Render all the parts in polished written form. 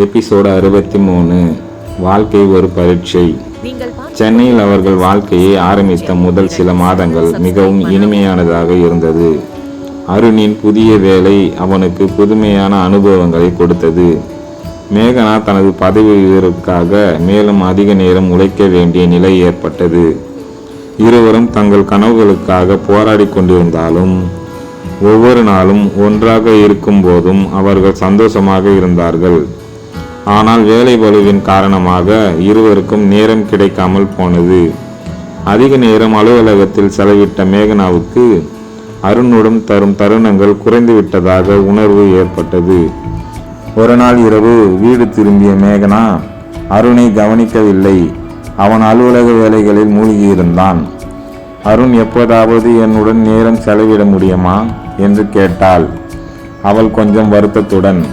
Episode 63. வாழ்க்கை ஒரு பரீட்சை. சென்னையில் அவர்கள் வாழ்க்கையை ஆரம்பித்த முதல் சில மாதங்கள் மிகவும் இனிமையானதாக இருந்தது. அருணின் புதிய வேலை அவனுக்கு புதுமையான அனுபவங்களை கொடுத்தது. மேகனா தனது பதவி உயர்வுக்காக மேலும் அதிக நேரம் உழைக்க வேண்டிய நிலை ஏற்பட்டது. இருவரும் தங்கள் கனவுகளுக்காக போராடி கொண்டிருந்தாலும் ஒவ்வொரு நாளும் ஒன்றாக இருக்கும் போதும் அவர்கள் சந்தோஷமாக இருந்தார்கள். ஆனால் வேலை பளுவின் காரணமாக இருவருக்கும் நேரம் கிடைக்காமல் போனது. அதிக நேரம் அலுவலகத்தில் செலவிட்ட மேகனாவுக்கு அருணுடன் தரும் தருணங்கள் குறைந்துவிட்டதாக உணர்வு ஏற்பட்டது. ஒரு நாள் இரவு வீடு திரும்பிய மேகனா அருணை கவனிக்கவில்லை. அவன் அலுவலக வேலைகளில் மூழ்கியிருந்தான். அருண் எப்போதாவது என்னுடன் நேரம் செலவிட முடியுமா என்று கேட்டாள். அவள் கொஞ்சம் வருத்தத்துடன்.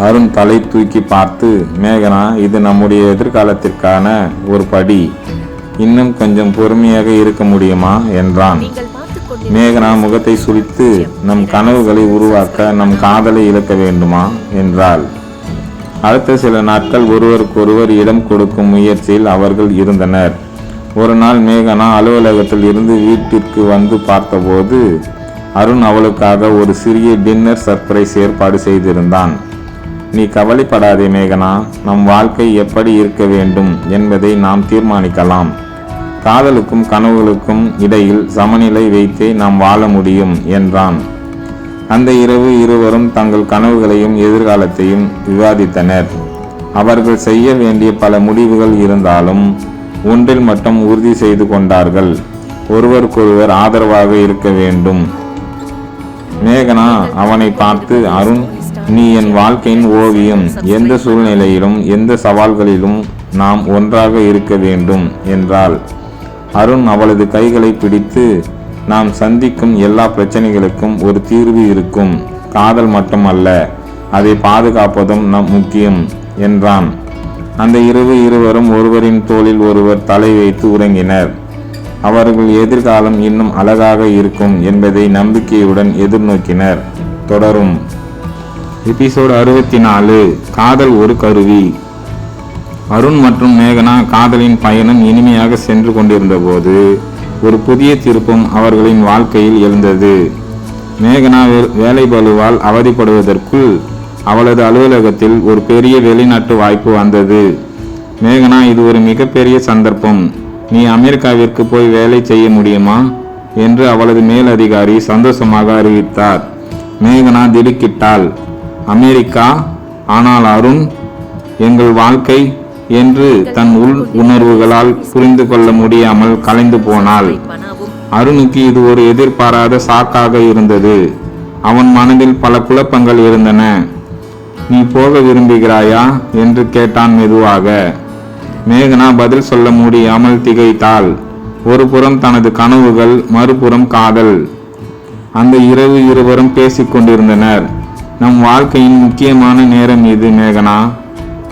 அருண் தலை தூக்கி பார்த்து, மேகனா, இது நம்முடைய எதிர்காலத்திற்கான ஒரு படி. இன்னும் கொஞ்சம் பொறுமையாக இருக்க முடியுமா என்றான். மேகனா முகத்தை சுளித்து, நம் கனவுகளை உருவாக்க நம் காதலை இழக்க வேண்டுமா என்றாள். அடுத்த சில நாட்கள் ஒருவருக்கொருவர் இடம் கொடுக்கும் முயற்சியில் அவர்கள் இருந்தனர். ஒரு நாள் மேகனா அலுவலகத்தில் இருந்து வீட்டிற்கு வந்து பார்த்தபோது அருண் அவளுக்காக ஒரு சிறிய டின்னர் சர்ப்ரைஸ் ஏற்பாடு செய்திருந்தான். நீ கவலைப்படாதே மேகனா, நம் வாழ்க்கை எப்படி இருக்க வேண்டும் என்பதை நாம் தீர்மானிக்கலாம். காதலுக்கும் கனவுகளுக்கும் இடையில் சமநிலை வைத்தே நாம் வாழ முடியும் என்றான். அந்த இரவு இருவரும் தங்கள் கனவுகளையும் எதிர்காலத்தையும் விவாதித்தனர். அவர்கள் செய்ய வேண்டிய பல முடிவுகள் இருந்தாலும் ஒன்றில் மட்டும் உறுதி செய்து கொண்டார்கள். ஒருவருக்கொருவர் ஆதரவாக இருக்க வேண்டும். மேகனா அவனை பார்த்து, அருண், நீ என் வாழ்க்கையின் ஓவியம். எந்த சூழ்நிலையிலும் எந்த சவால்களிலும் நாம் ஒன்றாக இருக்க வேண்டும் என்றாள். அருண் அவளது கைகளை பிடித்து, நாம் சந்திக்கும் எல்லா பிரச்சனைகளுக்கும் ஒரு தீர்வு இருக்கும். காதல் மட்டுமல்ல, அதை பாதுகாப்பதும் நம் முக்கியம் என்றான். அந்த இரவு இருவரும் ஒருவரின் தோளில் ஒருவர் தலை வைத்து உறங்கினர். அவர்கள் எதிர்காலம் இன்னும் அழகாக இருக்கும் என்பதை நம்பிக்கையுடன் எதிர்நோக்கினர். தொடரும். எபிசோடு 64. காதல் ஒரு கருவி. அருண் மற்றும் மேகனா காதலின் பயணம் இனிமையாக சென்று கொண்டிருந்த போது ஒரு புதிய திருப்பம் அவர்களின் வாழ்க்கையில் எழுந்தது. மேகனா வேலை பளுவால் அவதிப்படுவதற்குள் அவளது அலுவலகத்தில் ஒரு பெரிய வெளிநாட்டு வாய்ப்பு வந்தது. மேகனா, இது ஒரு மிகப்பெரிய சந்தர்ப்பம். நீ அமெரிக்காவிற்கு போய் வேலை செய்ய முடியுமா என்று அவளது மேலதிகாரி சந்தோஷமாக அறிவித்தார். மேகனா திடுக்கிட்டாள். அமெரிக்கா? ஆனால் அருண், எங்கள் வாழ்க்கை என்று தன் உள் உணர்வுகளால் புரிந்து கொள்ள முடியாமல் கலைந்து போனாள். அருணுக்கு இது ஒரு எதிர்பாராத சாக்காக இருந்தது. அவன் மனதில் பல குழப்பங்கள் இருந்தன. நீ போக விரும்புகிறாயா என்று கேட்டான் மெதுவாக. மேகனா பதில் சொல்ல முடியாமல் திகைத்தாள். ஒரு புறம் தனது கனவுகள், மறுபுறம் காதல். அந்த இரவு இருவரும் பேசிக்கொண்டிருந்தனர். நம் வாழ்க்கையின் முக்கியமான நேரம் இது மேகனா.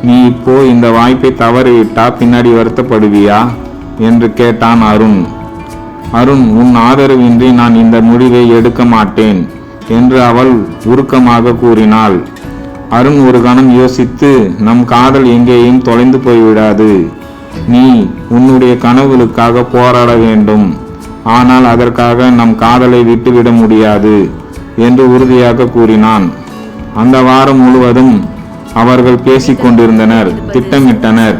நீ இப்போ இந்த வாய்ப்பை தவறிவிட்டா பின்னாடி வருத்தப்படுவியா என்று கேட்டான் அருண். அருண், உன் ஆதரவின்றி நான் இந்த முடிவை எடுக்க மாட்டேன் என்று அவள் உருக்கமாக கூறினாள். அருண் ஒரு கணம் யோசித்து, நம் காதல் எங்கேயும் தொலைந்து போய்விடாது. நீ உன்னுடைய கனவுகளுக்காக போராட வேண்டும். ஆனால் அதற்காக நம் காதலை விட்டுவிட முடியாது என்று உறுதியாக கூறினான். அந்த வாரம் முழுவதும் அவர்கள் பேசிக்கொண்டிருந்தனர், திட்டமிட்டனர்,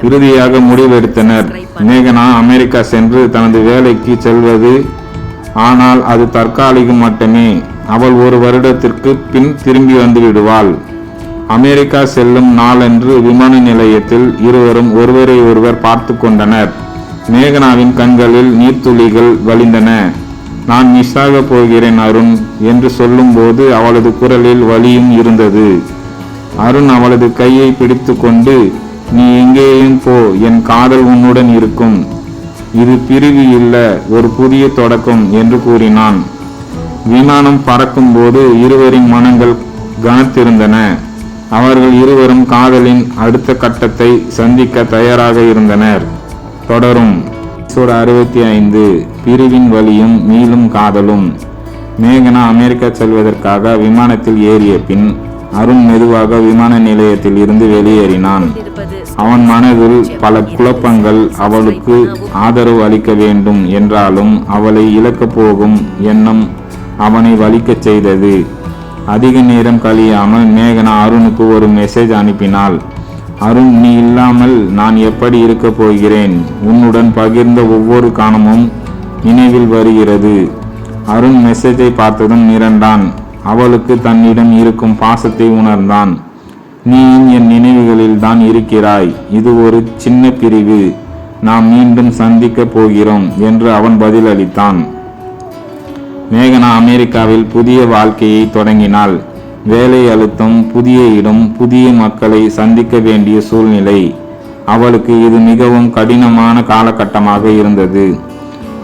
இறுதியாக முடிவெடுத்தனர். மேகனா அமெரிக்கா சென்று தனது வேலைக்கு செல்வது. ஆனால் அது தற்காலிகம் மட்டுமே. அவள் ஒரு வருடத்திற்கு பின் திரும்பி வந்து விடுவாள். அமெரிக்கா செல்லும் நாளன்று விமான நிலையத்தில் இருவரும் ஒருவரை ஒருவர் பார்த்து கொண்டனர். மேகனாவின் கண்களில் நீர்த்துளிகள் வழிந்தன. நான் மிஸ் ஆக போகிறேன் அருண் என்று சொல்லும் போது அவளது குரலில் வலியும் இருந்தது. அருண் அவளது கையை பிடித்து கொண்டு, நீ எங்கேயும் போ, என் காதல் உன்னுடன் இருக்கும். இது பிரிவு இல்ல, ஒரு புதிய தொடக்கம் என்று கூறினான். விமானம் பறக்கும் போது இருவரின் மனங்கள் கனத்திருந்தன. அவர்கள் இருவரும் காதலின் அடுத்த கட்டத்தை சந்திக்க தயாராக இருந்தனர். தொடரும். 65. பிரிவின் வலியும் மீளும் காதலும். மேகனா அமெரிக்கா செல்வதற்காக விமானத்தில் ஏறிய பின் அருண் மெதுவாக விமான நிலையத்தில் இருந்து வெளியேறினான். அவன் மனதில் பல குழப்பங்கள். அவளுக்கு ஆதரவு அளிக்க வேண்டும் என்றாலும் அவளை இழக்கப் போகும் எண்ணம் அவனை வலிக்கச் செய்தது. அதிக நேரம் கழியாமல் மேகனா அருணுக்கு ஒரு மெசேஜ் அனுப்பினாள். அருண், நீ இல்லாமல் நான் எப்படி இருக்கப் போகிறேன்? உன்னுடன் பகிர்ந்த ஒவ்வொரு காணமும் நினைவில் வருகிறது. அருண் மெசேஜை பார்த்ததும் மிரண்டான். அவளுக்கு தன்னிடம் இருக்கும் பாசத்தை உணர்ந்தான். நீ என் நினைவுகளில் தான் இருக்கிறாய். இது ஒரு சின்ன பிரிவு. நாம் மீண்டும் சந்திக்கப் போகிறோம் என்று அவன் பதிலளித்தான். மேகனா அமெரிக்காவில் புதிய வாழ்க்கையை தொடங்கினாள். வேலை அழுத்தம், புதிய இடம், புதிய மக்களை சந்திக்க வேண்டிய சூழ்நிலை. அவளுக்கு இது மிகவும் கடினமான காலகட்டமாக இருந்தது.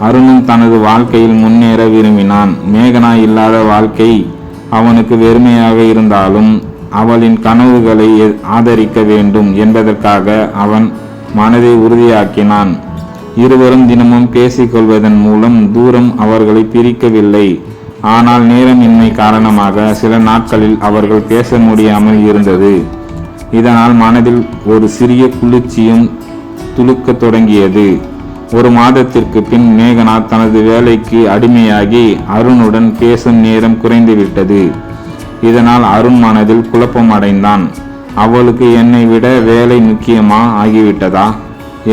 அருணும் தனது வாழ்க்கையில் முன்னேற விரும்பினான். மேகனா இல்லாத வாழ்க்கை அவனுக்கு வெறுமையாக இருந்தாலும் அவளின் கனவுகளை ஆதரிக்க வேண்டும் என்பதற்காக அவன் மனதை உறுதியாக்கினான். இருவரும் தினமும் பேசிக்கொள்வதன் மூலம் தூரம் அவர்களை பிரிக்கவில்லை. ஆனால் நேரமின்மை காரணமாக சில நாட்களில் அவர்கள் பேச முடியாமல் இருந்தது. இதனால் மனதில் ஒரு சிறிய குளிர்ச்சியும் துளுக்க தொடங்கியது. ஒரு மாதத்திற்கு பின் மேகனா தனது வேலைக்கு அடிமையாகி அருணுடன் பேசும் நேரம் குறைந்துவிட்டது. இதனால் அருண் மனதில் குழப்பம் அடைந்தான். அவளுக்கு என்னை விட வேலை முக்கியமா ஆகிவிட்டதா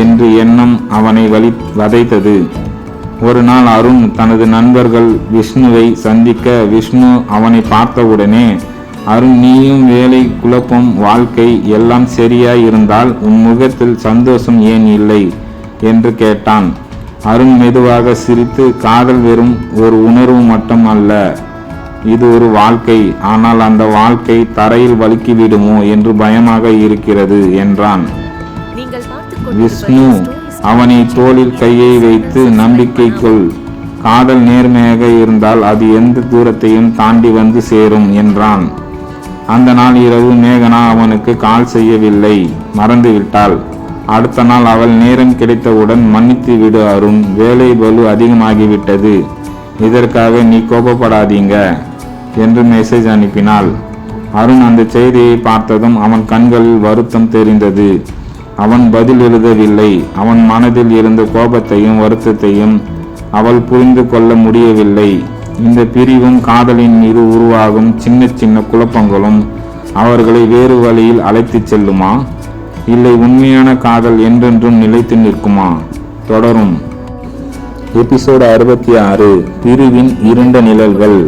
என்று எண்ணம் அவனை வதைத்தது. ஒரு நாள் அருண் தனது நண்பர்கள் விஷ்ணுவை சந்திக்க. விஷ்ணு அவனை பார்த்தவுடனே, அருண், நீயும் வேலை, குழப்பம், வாழ்க்கை எல்லாம் சரியாய் இருந்தால் உன் முகத்தில் சந்தோஷம் ஏன் இல்லை என்று கேட்டான். அருண் மெதுவாக சிரித்து, காதல் வெறும் ஒரு உணர்வு மட்டும் அல்ல, இது ஒரு வாழ்க்கை. ஆனால் அந்த வாழ்க்கை தரையில் வழுக்கிவிடுமோ என்று பயமாக இருக்கிறது என்றான். விஷ்ணு அவனை தோளில் கையை வைத்து, நம்பிக்கை கொள். காதல் நேர்மையாக இருந்தால் அது எந்த தூரத்தையும் தாண்டி வந்து சேரும் என்றான். அந்த நாள் இரவு மேகனா அவனுக்கு கால் செய்யவில்லை, மறந்துவிட்டாள். அடுத்த நாள் அவள் நேரம் கிடைத்தவுடன், மன்னித்து விடு அருண், வேலை பளு அதிகமாகிவிட்டது, இதற்காக நீ கோபப்படாதீங்க என்று மெசேஜ் அனுப்பினாள். அருண் அந்த செய்தியை பார்த்ததும் அவன் கண்களில் வருத்தம் தெரிந்தது. அவன் பதில் எழுதவில்லை. அவன் மனதில் இருந்த கோபத்தையும் வருத்தத்தையும் அவள் புரிந்து கொள்ள முடியவில்லை. இந்த பிரிவும் காதலின் மீது உருவாகும் சின்ன சின்ன குழப்பங்களும் அவர்களை வேறு வழியில் அழைத்து செல்லுமா, இல்லை உண்மையான காதல் என்றென்றும் நிலைத்து நிற்குமா? தொடரும். எபிசோடு 66, பிரிவின் இருண்ட நிழல்கள்.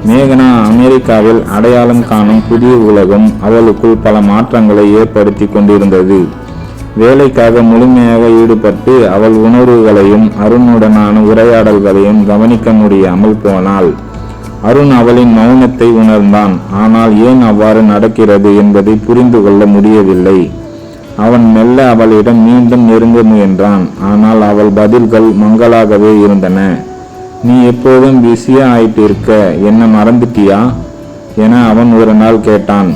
மேகனா அமெரிக்காவில் அடையாளம் காணும் புதிய உலகம் அவளுக்குள் பல மாற்றங்களை ஏற்படுத்தி கொண்டிருந்தது. வேலைக்காக முழுமையாக ஈடுபட்டு அவள் உணர்வுகளையும் அருணுடனான உரையாடல்களையும் கவனிக்க முடியாமல் போனாள். அருண் அவளின் மௌனத்தை உணர்ந்தான். ஆனால் ஏன் அவ்வாறு நடக்கிறது என்பதை புரிந்து கொள்ள முடியவில்லை. அவன் மெல்ல அவளிடம் மீண்டும் நெருங்க முயன்றான். ஆனால் அவள் பதில்கள் மங்களாகவே இருந்தன. நீ எப்போதும் பிஸியா ஆயிட்டு இருக்க, என்ன மறந்துட்டியா என அவன் ஒரு நாள் கேட்டான்.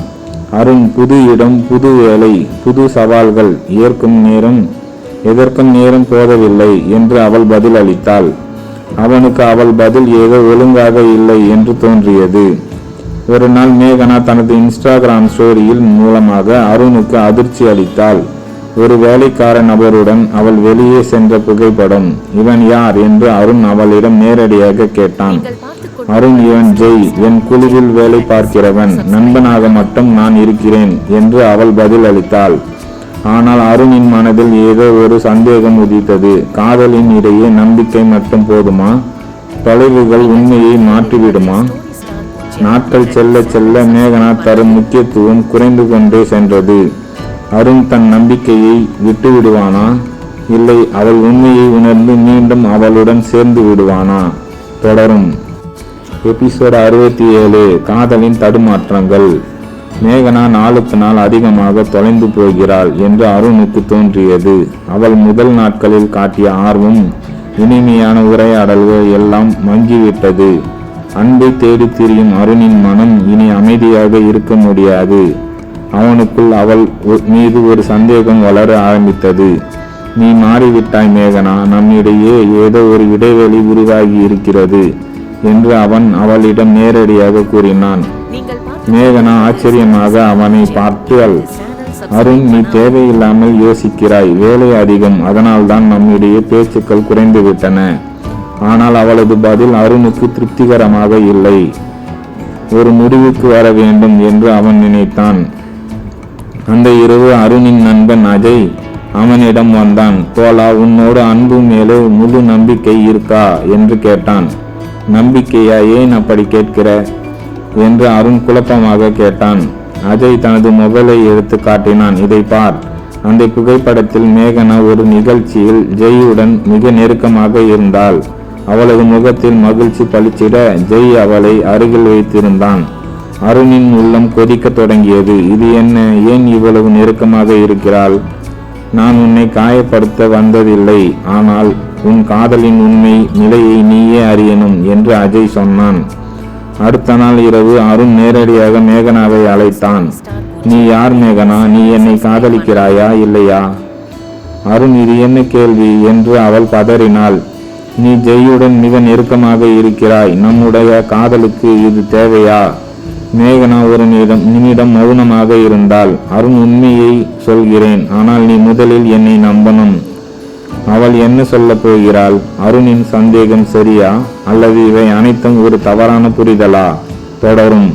அருண், புது இடம், புது வேலை, புது சவால்கள், எதற்கும் நேரம் போதவில்லை என்று அவள் பதில் அளித்தாள். அவனுக்கு அவள் பதில் ஏதோ ஒழுங்காக இல்லை என்று தோன்றியது. ஒரு நாள் மேகனா தனது இன்ஸ்டாகிராம் ஸ்டோரியில் மூலமாக அருணுக்கு அதிர்ச்சி அளித்தாள். ஒரு வேலைக்கார நபருடன் அவள் வெளியே சென்ற புகைப்படம். இவன் யார் என்று அருண் அவளிடம் நேரடியாக கேட்டான். அருண், இவன் ஜெய், என் குழுவில் வேலை பார்க்கிறவன், நண்பனாக மட்டும் நான் இருக்கிறேன் என்று அவள் பதில் அளித்தாள். ஆனால் அருணின் மனதில் ஏதோ ஒரு சந்தேகம் உதித்தது. காதலின் இடையே நம்பிக்கை மட்டும் போதுமா? தொலைவுகள் உண்மையை மாற்றிவிடுமா? நாட்கள் செல்ல செல்ல மேகனா தரும் முக்கியத்துவம் குறைந்து கொண்டே சென்றது. அருண் தன் நம்பிக்கையை விட்டு விடுவானா, இல்லை அவள் உண்மையை உணர்ந்து மீண்டும் அவளுடன் சேர்ந்து விடுவானா? தொடரும். எபிசோடு 67, காதலின் தடுமாற்றங்கள். மேகனா நாளுக்கு நாள் அதிகமாக தொலைந்து போகிறாள் என்று அருணுக்கு தோன்றியது. அவள் முதல் நாட்களில் காட்டிய ஆர்வம், இனிமையான உரையாடல்கள் எல்லாம் மங்கிவிட்டது. அன்பை தேடி திரியும் அருணின் மனம் இனி அமைதியாக இருக்க முடியாது. அவனுக்குள் அவள் மீது ஒரு சந்தேகம் வளர ஆரம்பித்தது. நீ மாறிவிட்டாய் மேகனா, நம்மிடையே ஏதோ ஒரு இடைவெளி உருவாகி இருக்கிறது என்று அவன் அவளிடம் நேரடியாக கூறினான். மேகனா ஆச்சரியமாக அவனை பார்த்தாள். அருண், நீ தேவையில்லாமல் யோசிக்கிறாய். வேலை அதிகம், அதனால்தான் நம்மிடையே பேச்சுக்கள் குறைந்து விட்டன. ஆனால் அவளது பதில் அருணுக்கு திருப்திகரமாக இல்லை. ஒரு முடிவுக்கு வர வேண்டும் என்று அவன் நினைத்தான். அந்த இரவு அருணின் நண்பன் அஜய் அவனிடம் வந்தான். தோழா, உன்னோட அன்பு மேலே முழு நம்பிக்கை இருக்கா என்று கேட்டான். நம்பிக்கையா? ஏன் அப்படி கேட்கிற என்று அருண் குழப்பமாக கேட்டான். அஜய் தனது மொபைலை எடுத்து காட்டினான். இதை பார். அந்த புகைப்படத்தில் மேகனா ஒரு நிகழ்ச்சியில் ஜெய்யுடன் மிக நெருக்கமாக இருந்தாள். அவளது முகத்தில் மகிழ்ச்சி பளிச்சிட ஜெய் அவளை அருகில் வைத்திருந்தான். அருணின் உள்ளம் கொதிக்க தொடங்கியது. இது என்ன? ஏன் இவ்வளவு நெருக்கமாக இருக்கிறாள்? நான் உன்னை காயப்படுத்த வந்ததில்லை, ஆனால் உன் காதலின் உண்மை நிலையை நீயே அறியணும் என்று அஜய் சொன்னான். அடுத்த நாள் இரவு அருண் நேரடியாக மேகனாவை அழைத்தான். நீ யார் மேகனா? நீ என்னை காதலிக்கிறாயா இல்லையா? அருண், இது என்ன கேள்வி என்று அவள் பதறினாள். நீ ஜெய்யுடன் மிக நெருக்கமாக இருக்கிறாய். நம்முடைய காதலுக்கு இது தேவையா? மேகனா ஒரு நிமிடம் மௌனமாக இருந்தாள். அருண், உண்மையை சொல்கிறேன், ஆனால் நீ முதலில் என்னை நம்பணும். அவள் என்ன சொல்ல போகிறாள்? அருணின் சந்தேகம் சரியா, அல்லது இவை அனைத்தும் ஒரு தவறான புரிதலா? தொடரும்.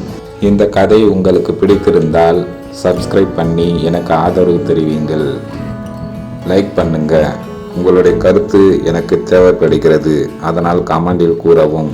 இந்த கதை உங்களுக்கு பிடித்திருந்தால் சப்ஸ்கிரைப் பண்ணி எனக்கு ஆதரவு தெரிவிங்கள். லைக் பண்ணுங்க. உங்களுடைய கருத்து எனக்கு தேவைப்படுகிறது, அதனால் கமெண்டில் கூறவும்.